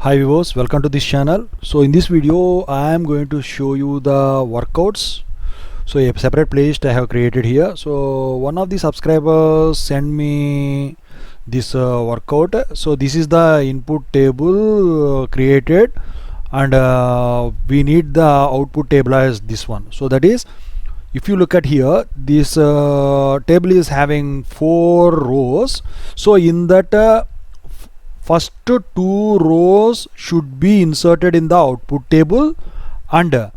Hi viewers, welcome to this channel. So in this video I am going to show you the workouts. So a separate playlist I have created here. So one of the subscribers sent me this workout. So this is the input table created, and we need the output table as this one. So that is, if you look at here, this table is having 4 rows. So in that first 2 rows should be inserted in the output table, and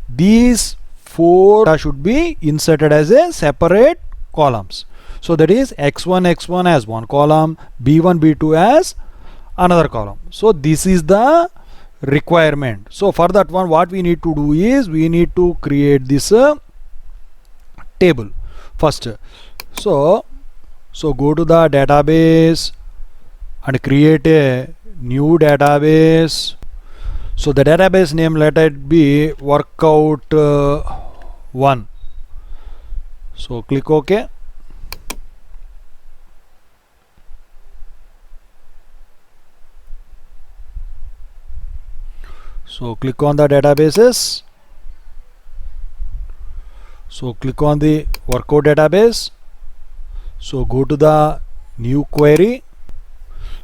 these 4 should be inserted as a separate columns. So that is x1 as one column, b1 b2 as another column. So this is the requirement. So for that one, what we need to do is we need to create this table first. So go to the database and create a new database. So the database name, let it be workout1. So click OK. So click on the databases. So click on the workout database. So go to the new query.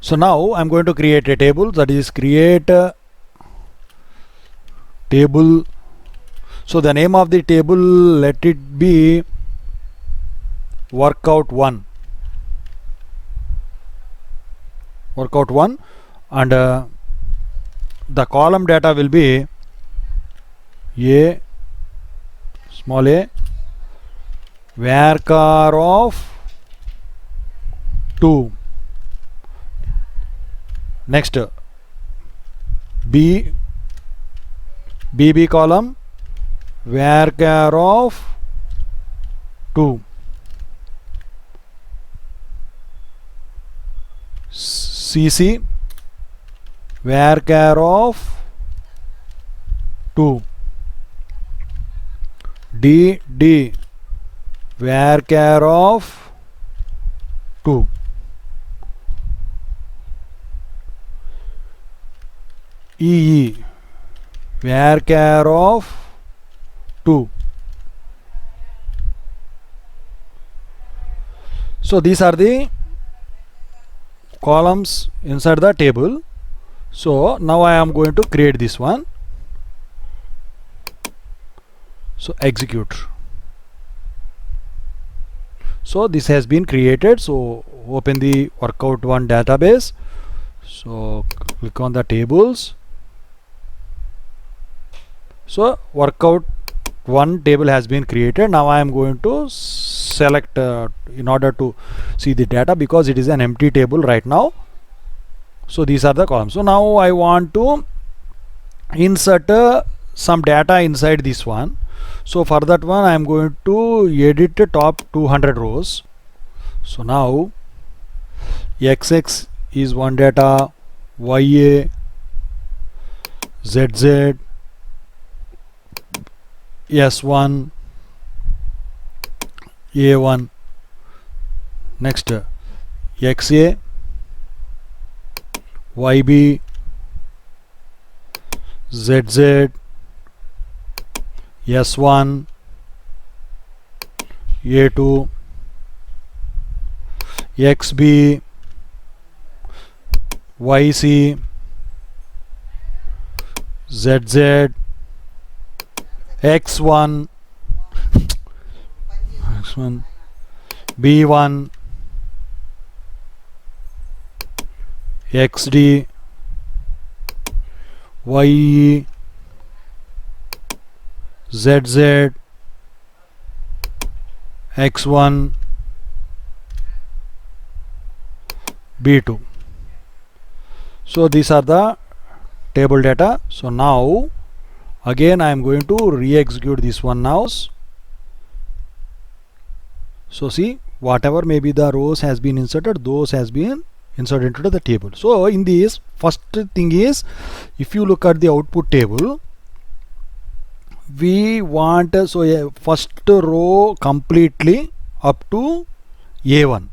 So now I'm going to create a table, that is create a table. So the name of the table, let it be workout1. Workout1, and the column data will be a small a varchar of 2. Next, bb column varchar of 2. cc varchar of 2. d varchar of 2. EE varchar of 2. So these are the columns inside the table. So now I am going to create this one. So execute. So this has been created. So open the workout1 database. So click on the tables. So workout1 table has been created. Now I am going to select in order to see the data, because it is an empty table right now. So these are the columns. So now I want to insert some data inside this one. So for that one I am going to edit the top 200 rows. So now XX is one data, YA, ZZ, S1, A1. Next, XA, YB, ZZ, S1, A2, XB, YC, ZZ, X1, B1, XD, YE, ZZ, X1, B2. So these are the table data. So now again I am going to re-execute this one now. So see, whatever maybe the rows has been inserted, those has been inserted into the table. So in this, first thing is, if you look at the output table, we want a first row completely up to A1,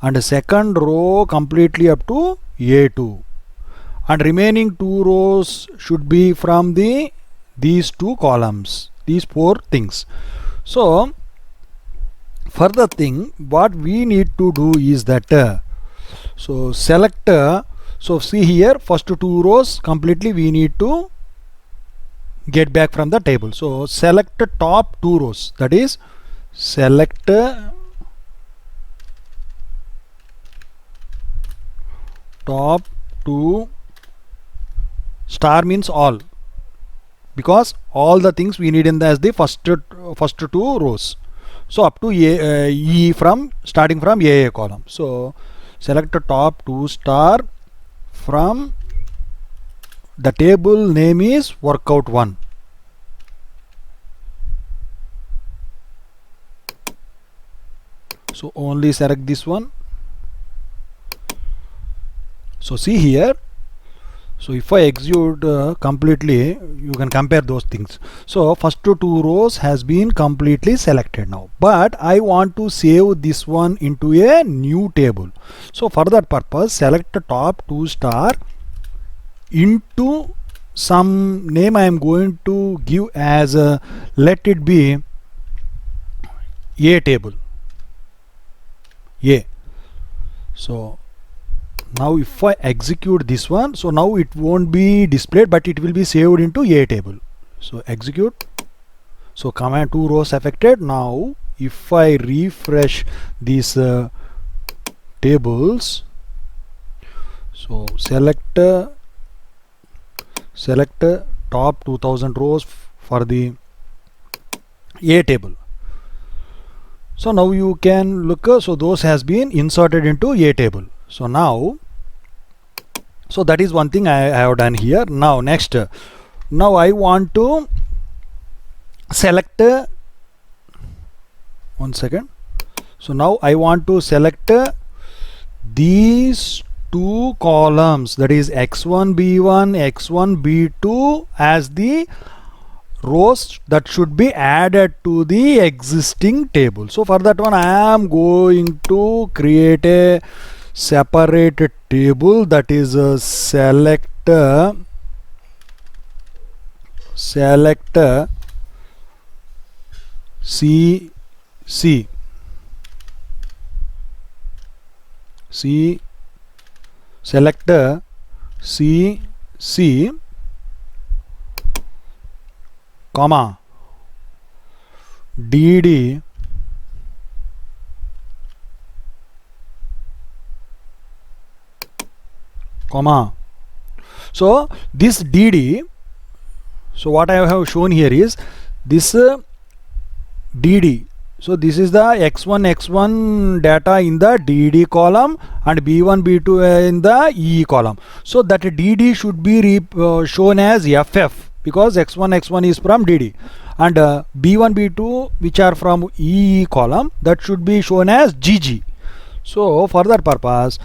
and second row completely up to A2, and remaining 2 rows should be from these 2 columns, these 4 things. So further thing what we need to do is that so select so see here, first 2 rows completely we need to get back from the table. So select top 2 rows, that is select top 2 star means all, because all the things we need in the as the first 2 rows. So up to E from starting from AA column. So select top 2 star from the table name is workout 1. So only select this one. So see here, so if I execute completely, you can compare those things. So first 2 rows has been completely selected now, but I want to save this one into a new table. So for that purpose, select the top 2 star into some name I am going to give as let it be A table, A. So now if I execute this one, so now it won't be displayed but it will be saved into A table. So execute. So command 2 rows affected. Now if I refresh these tables, so select top 2000 rows for the A table. So now you can look, so those has been inserted into A table. So now, so that is one thing I have done here. Now next, now I want to select one second. So now I want to select these 2 columns, that is x1 b1 x1 b2 as the rows that should be added to the existing table. So for that one I am going to create a separate table, that is select C select CC comma DD comma. So this DD, so what I have shown here is this DD. So this is the x1 data in the DD column and b1 b2 in the E column. So that DD should be shown as FF, because x1 is from DD, and b1 b2 which are from E column, that should be shown as GG. So for that purpose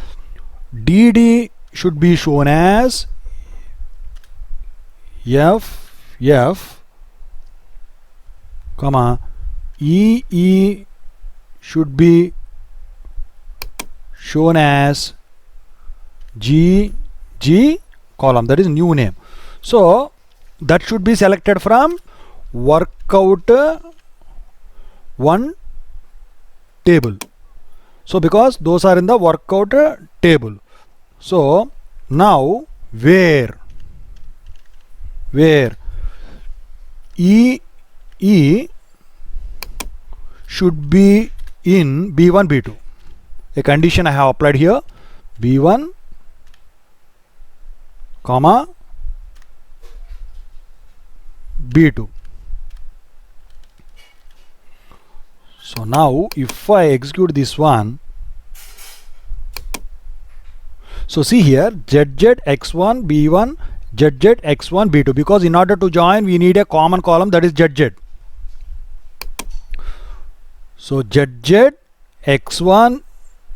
DD should be shown as FF comma EE should be shown as GG column, that is new name. So that should be selected from workout 1 table. So because those are in the workout table. So now where EE should be in B1 B2, a condition I have applied here, B1 comma B2. So now if I execute this one, so see here ZZ x1 b1 ZZ x1 b2, because in order to join we need a common column, that is ZZ. So ZZ x1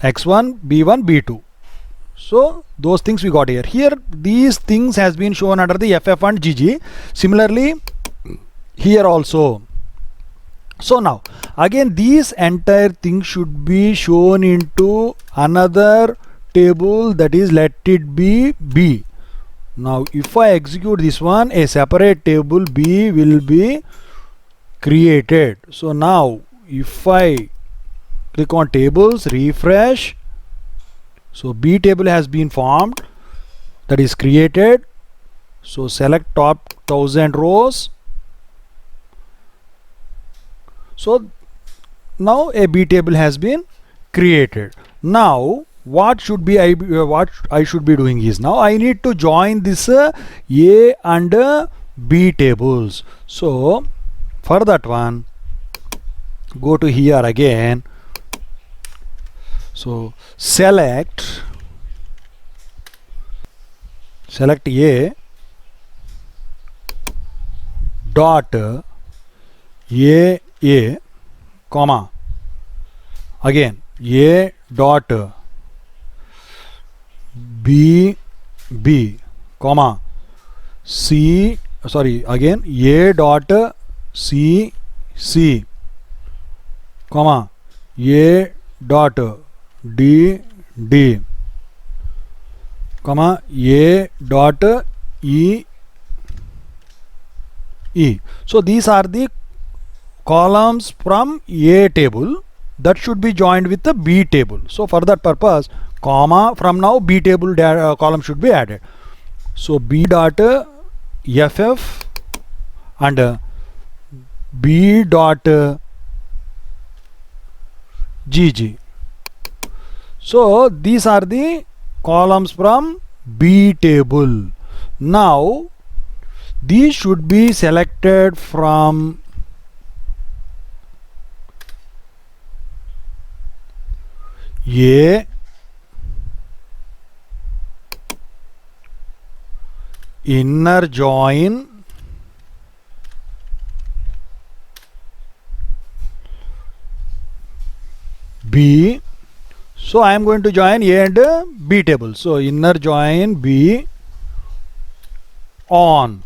b1 b2. So those things we got here. Here these things has been shown under the FF and GG. Similarly here also. So now again these entire thing should be shown into another table, that is let it be B. Now if I execute this one, a separate table B will be created. So now if I click on tables, refresh, so B table has been formed, that is created. So select top 1000 rows. So now a B table has been created. Now what I should be doing is, now I need to join this A and B tables. So for that one, go to here again. So select A dot A comma, again A dot B comma C, sorry, again A dot C comma A dot D comma A dot E. So these are the columns from A table that should be joined with the B table. So for that purpose, comma, from now B table column should be added. So B dot FF and B dot GG. So these are the columns from B table. Now these should be selected from A inner join B. So I am going to join A and B table. So inner join B on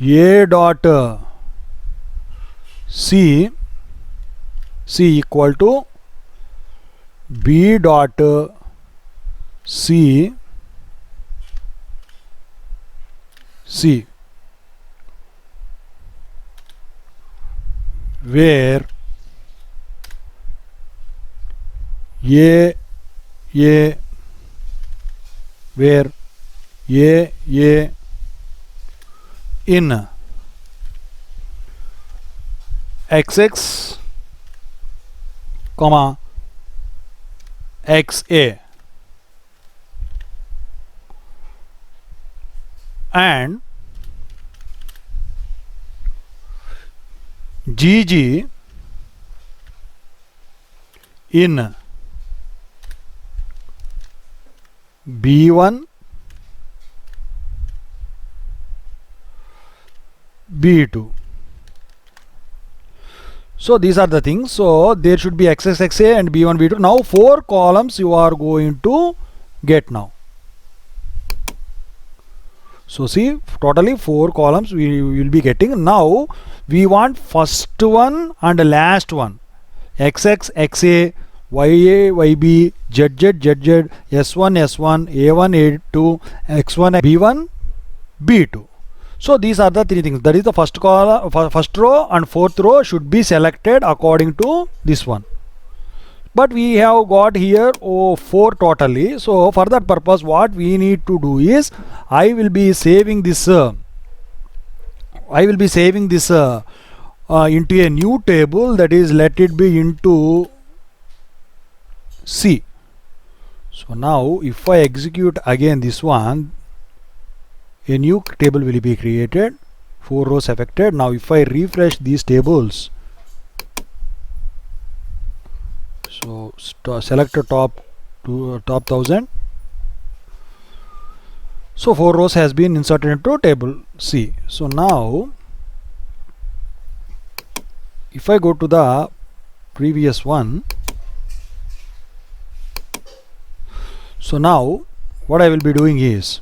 A dot C equal to B dot C where A in XX comma XA and GG in B1 B2. So these are the things. So there should be XXXA and B1 B2. Now 4 columns you are going to get now. So see, totally 4 columns we will be getting. Now we want first one and last one. XX XA, YA YB, ZZ ZZ, S1 S1, A1 A2, X1 B1 B2. So these are the 3 things. That is the first column, first row and fourth row should be selected according to this one. But we have got here 4 totally. So for that purpose, what we need to do is, I will be saving this into a new table, that is, let it be into C. So now if I execute again this one, a new table will be created, 4 rows affected. Now if I refresh these tables, so select the top 1000. So 4 rows has been inserted into table C. So now if I go to the previous one, so now what I will be doing is,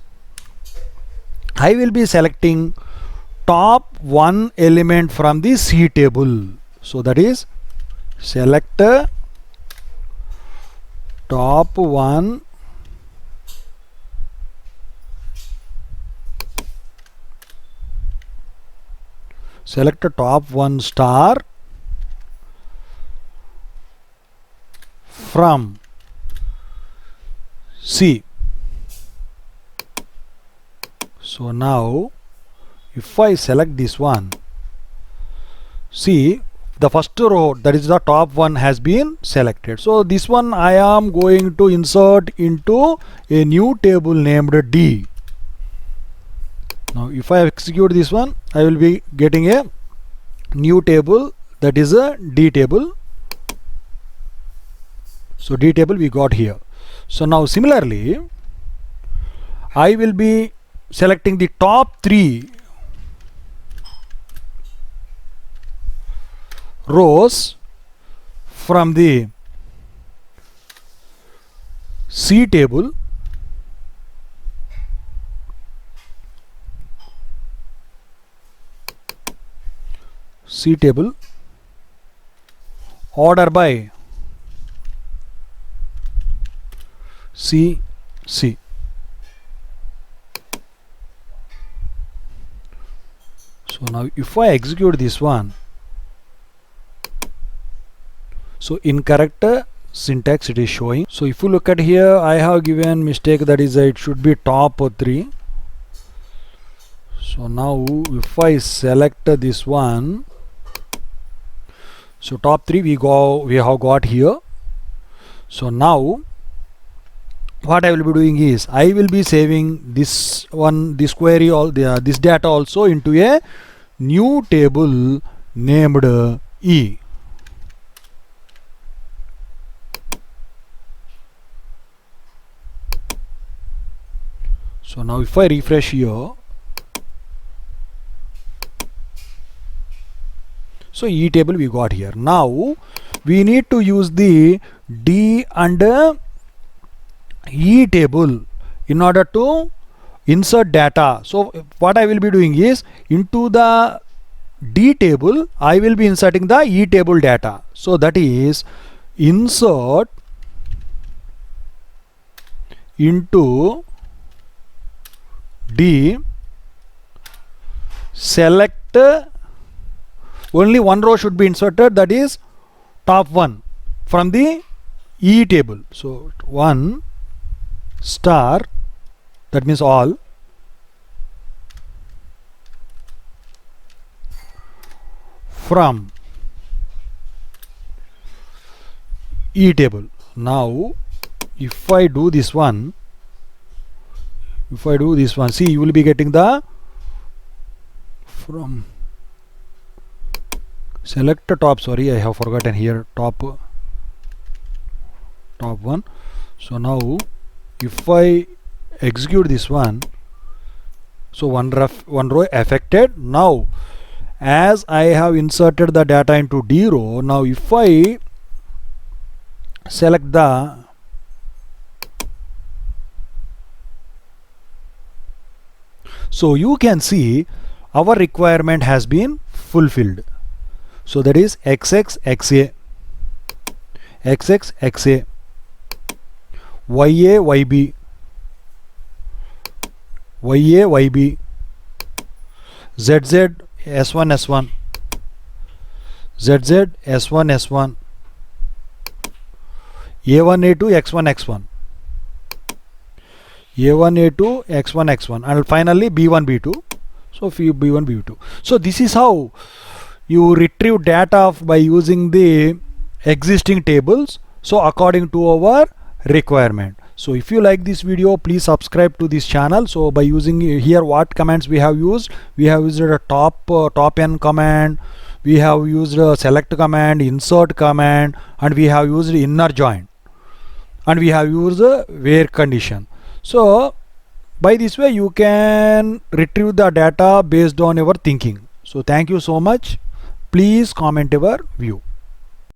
I will be selecting top 1 element from the C table. So that is, select top 1 select the top one star from C. So now if I select this one, see the first row, that is the top one, has been selected. So this one I am going to insert into a new table named D. Now if I execute this one, I will be getting a new table, that is a D table. So D table we got here. So now similarly I will be selecting the top 3 rows from the C table. C table, order by C. So now if I execute this one, so incorrect syntax it is showing. So if you look at here, I have given mistake, that is it should be top 3. So now if I select this one, so top 3 we have got here. So now what I will be doing is I will be saving this one, this query, all this data also into a new table named E. So now if I refresh here, so E table we got here. Now we need to use the D and E table in order to insert data. So what I will be doing is, into the D table I will be inserting the E table data. So that is insert into D, select, only one row should be inserted, that is top 1 from the E table. So 1 star, that means all, from E table. Now if I do this one, see, you will be getting the from select the top, sorry I have forgotten here, top 1. So now if I execute this one, so one row affected. Now as I have inserted the data into D row, now if I select the so you can see our requirement has been fulfilled. So that is XXXA, XXXA, YA YB, YA YB, ZZ S1 S1, ZZ S1 S1, A1 A2 X1 X1, A1 A2 X1 X1, and finally B1 B2. So B1 B2. So this is how you retrieve data by using the existing tables, so according to our requirement. So if you like this video, please subscribe to this channel. So by using here, what commands we have used a top n command, we have used a select command, insert command, and we have used inner join, and we have used a where condition. So by this way you can retrieve the data based on your thinking. So thank you so much. Please comment your view.